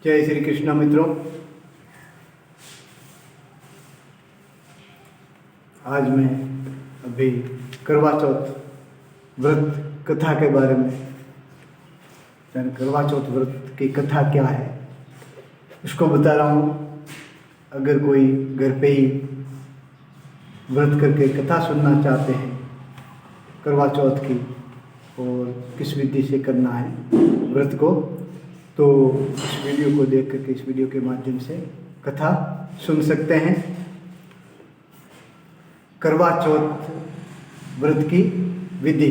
जय श्री कृष्ण मित्रों। आज मैं अभी करवा चौथ व्रत कथा के बारे में, करवा चौथ व्रत की कथा क्या है उसको बता रहा हूँ। अगर कोई घर पे ही व्रत करके कथा सुनना चाहते हैं करवा चौथ की और किस विधि से करना है व्रत को, तो इस वीडियो को देख करके इस वीडियो के माध्यम से कथा सुन सकते हैं। करवा चौथ व्रत की विधि।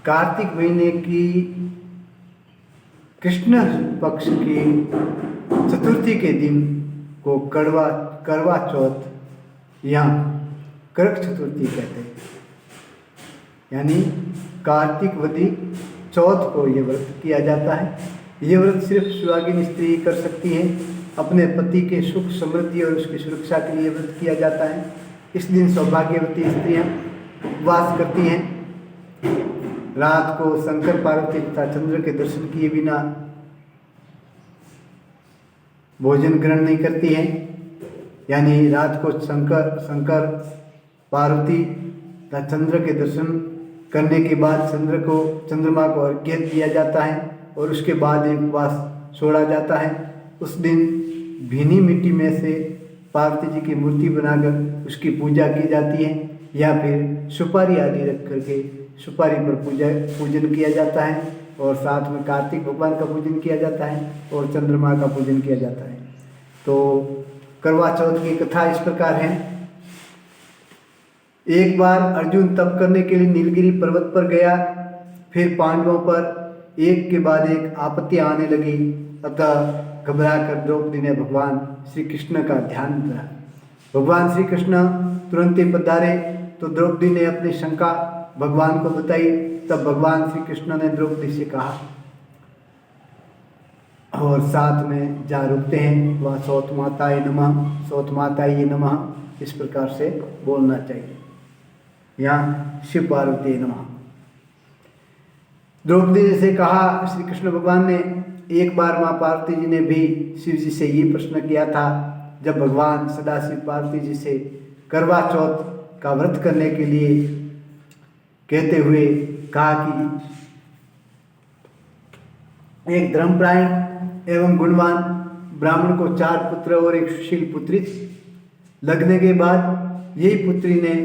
कार्तिक महीने की कृष्ण पक्ष की चतुर्थी के दिन को करवा चौथ या करक चतुर्थी कहते हैं, यानी कार्तिक वदी चौथ को ये व्रत किया जाता है। ये व्रत सिर्फ सुहागिन स्त्री कर सकती है। अपने पति के सुख समृद्धि और उसकी सुरक्षा के लिए व्रत किया जाता है। इस दिन सौभाग्यवती स्त्रियां उपवास करती हैं। रात को शंकर पार्वती तथा चंद्र के दर्शन किए बिना भोजन ग्रहण नहीं करती हैं, यानी रात को शंकर पार्वती तथा चंद्र के दर्शन करने के बाद चंद्रमा को अर्घ्य दिया जाता है और उसके बाद एक उपवास छोड़ा जाता है। उस दिन भीनी मिट्टी में से पार्वती जी की मूर्ति बनाकर उसकी पूजा की जाती है, या फिर सुपारी आदि रख करके सुपारी पर पूजन किया जाता है और साथ में कार्तिक भगवान का पूजन किया जाता है और चंद्रमा का पूजन किया जाता है। तो करवा चौथ की कथा इस प्रकार है। एक बार अर्जुन तप करने के लिए नीलगिरी पर्वत पर गया। फिर पांडवों पर एक के बाद एक आपत्तियां आने लगी, अतः घबरा कर द्रौपदी ने भगवान श्री कृष्ण का ध्यान किया। भगवान श्री कृष्ण तुरंत ही पधारे तो द्रौपदी ने अपनी शंका भगवान को बताई। तब भगवान श्री कृष्ण ने द्रौपदी से कहा, और साथ में जहाँ रुकते हैं वह सौत माताये नमः, सौत माताये नमः इस प्रकार से बोलना चाहिए, यहाँ शिव पार्वती नमः। द्रौपदी जी से कहा श्री कृष्ण भगवान ने, एक बार माँ पार्वती जी ने भी शिव जी से ये प्रश्न किया था, जब भगवान सदाशिव पार्वती जी से करवा चौथ का व्रत करने के लिए कहते हुए कहा कि एक धर्मपरायण एवं गुणवान ब्राह्मण को 4 पुत्र और एक सुशील पुत्री लगने के बाद यही पुत्री ने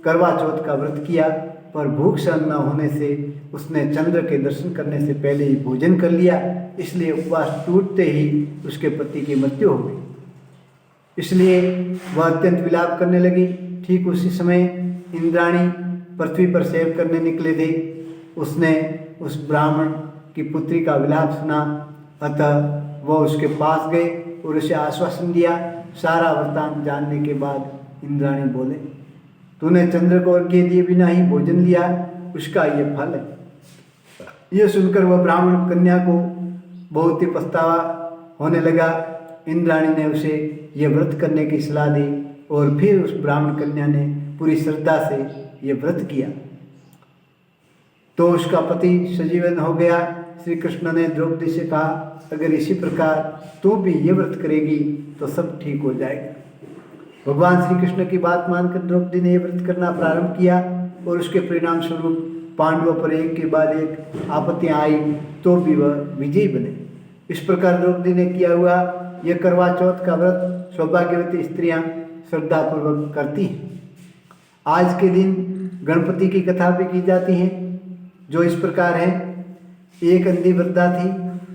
करवा चौथ का व्रत किया, पर भूख सहन न होने से उसने चंद्र के दर्शन करने से पहले ही भोजन कर लिया। इसलिए उपवास टूटते ही उसके पति की मृत्यु हो गई। इसलिए वह अत्यंत विलाप करने लगी। ठीक उसी समय इंद्राणी पृथ्वी पर सेव करने निकले थे। उसने उस ब्राह्मण की पुत्री का विलाप सुना, अतः वह उसके पास गए और उसे आश्वासन दिया। सारा वृत्तांत जानने के बाद इंद्राणी बोले, तूने चंद्र को अर्घ्य दिए बिना ही भोजन लिया, उसका ये फल है। यह सुनकर वह ब्राह्मण कन्या को बहुत ही पछतावा होने लगा। इंद्राणी ने उसे यह व्रत करने की सलाह दी और फिर उस ब्राह्मण कन्या ने पूरी श्रद्धा से यह व्रत किया, तो उसका पति सजीवन हो गया। श्री कृष्ण ने द्रौपदी से कहा, अगर इसी प्रकार तू भी ये व्रत करेगी तो सब ठीक हो जाएगा। भगवान श्री कृष्ण की बात मानकर द्रौपदी ने यह व्रत करना प्रारंभ किया और उसके परिणाम स्वरूप पांडवों पर एक के बाद एक आपत्तियां आई, तो भी वह विजयी बने। इस प्रकार द्रौपदी ने किया हुआ यह करवा चौथ का व्रत सौभाग्यवती स्त्रियां श्रद्धापूर्वक करती हैं। आज के दिन गणपति की कथा भी की जाती है, जो इस प्रकार है। एक अंधी वृद्धा थी,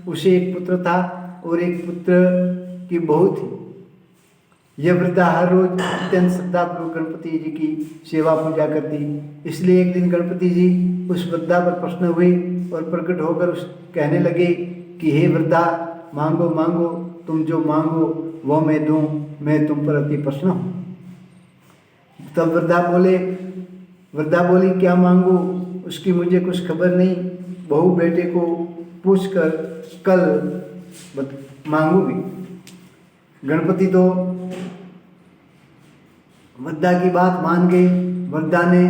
उसे एक पुत्र था और एक पुत्र की बहू थी। यह वृद्धा हर रोज अत्यंत श्रद्धापूर्वक गणपति जी की सेवा पूजा करती। इसलिए एक दिन गणपति जी उस वृद्धा पर प्रसन्न हुए और प्रकट होकर कहने लगे कि हे वृद्धा, मांगो मांगो, तुम जो मांगो वो मैं दूं, मैं तुम पर अति प्रसन्न हूँ। तब वृद्धा बोली, क्या मांगू, उसकी मुझे कुछ खबर नहीं, बहू बेटे को पूछकर कल मांगूंगी। गणपति तो वृद्धा की बात मान गए। वृद्धा ने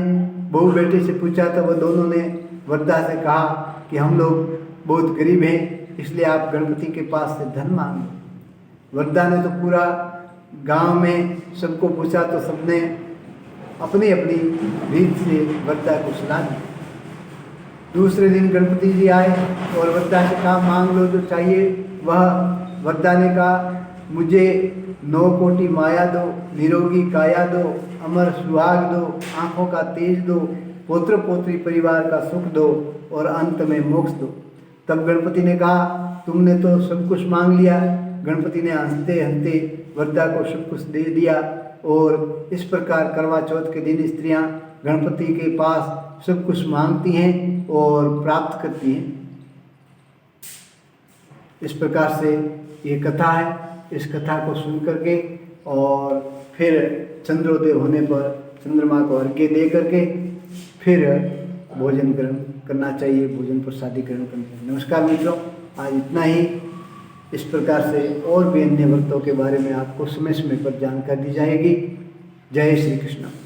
बहू बेटे से पूछा तो वह दोनों ने वृद्धा से कहा कि हम लोग बहुत गरीब हैं इसलिए आप गणपति के पास से धन मांगो। वृद्धा ने तो पूरा गांव में सबको पूछा तो सबने अपनी अपनी रीत से वृद्धा को सुना दी। दूसरे दिन गणपति जी आए और वृद्धा से कहा मांग लो जो चाहिए वह। वृद्धा ने कहा मुझे 9 कोटि माया दो, निरोगी काया दो, अमर सुहाग दो, आँखों का तेज दो, पुत्र पोत्री परिवार का सुख दो और अंत में मोक्ष दो। तब गणपति ने कहा तुमने तो सब कुछ मांग लिया। गणपति ने हंसते हंसते वृद्धा को सब कुछ दे दिया। और इस प्रकार करवा चौथ के दिन स्त्रियां गणपति के पास सब कुछ मांगती हैं और प्राप्त करती हैं। इस प्रकार से ये कथा है। इस कथा को सुन करके और फिर चंद्रोदय होने पर चंद्रमा को अर्घ्य दे करके फिर भोजन ग्रहण करना चाहिए, भोजन प्रसादी ग्रहण करना चाहिए। नमस्कार मित्रों, आज इतना ही। इस प्रकार से और भी अन्य व्रतों के बारे में आपको समय समय पर जानकारी दी जाएगी। जय श्री कृष्ण।